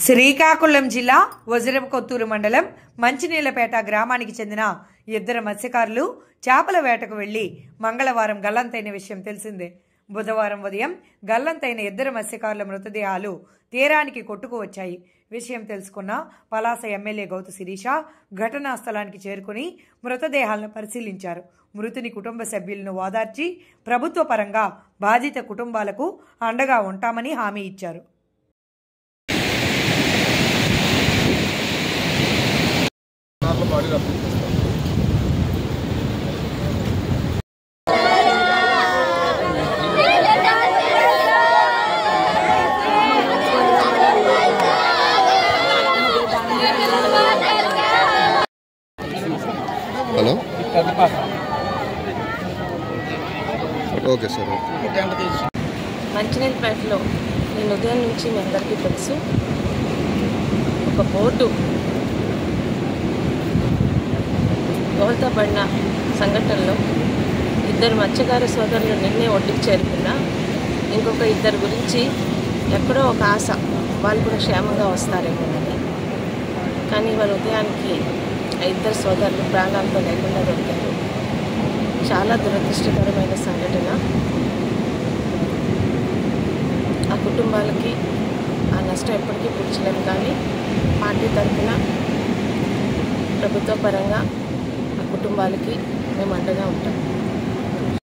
శ్రీకాకుళం జిల్లా వజ్రపుకొత్తూరు మండలం మంచినీళ్లపేట గ్రామానికి చెందిన ఇద్దరు మత్స్యకారులు చేపల వేటకు వెళ్లి మంగళవారం గల్లంతైన విషయం తెలిసిందే. బుధవారం ఉదయం గల్లంతైన ఇద్దరు మత్స్యకారుల మృతదేహాలు తీరానికి కొట్టుకు వచ్చాయి. విషయం తెలుసుకున్న పలాస ఎమ్మెల్యే గౌతు శిరీష ఘటనా స్థలానికి చేరుకుని మృతదేహాలను పరిశీలించారు. మృతుని కుటుంబ సభ్యులను ఓదార్చి ప్రభుత్వ పరంగా బాధిత కుటుంబాలకు అండగా ఉంటామని హామీ ఇచ్చారు. Hello, okay sir. మంచినీళ్ళపేటలో నేను ఉదయం నుంచి మీ అందరికీ తెలుసు, ఒక బోటు బోల్తా పడిన సంఘటనలో ఇద్దరు మత్స్యకార సోదరులు నిన్నే ఒడ్డుకు చేరుకున్నా. ఇంకొక ఇద్దరు గురించి ఎక్కడో ఒక ఆశ, వాళ్ళు కూడా క్షేమంగా వస్తారేమోనని. కానీ వాళ్ళ ఉదయానికి ఆ ఇద్దరు సోదరులు ప్రాణాలతో లేకుండా దొరికారు. చాలా దురదృష్టకరమైన సంఘటన. ఆ కుటుంబాలకి ఆ నష్టం ఎప్పటికీ పూడ్చలేము, కానీ పార్టీ తరఫున ప్రభుత్వ పరంగా ఆ కుటుంబాలకి మేము అండగా ఉంటాం.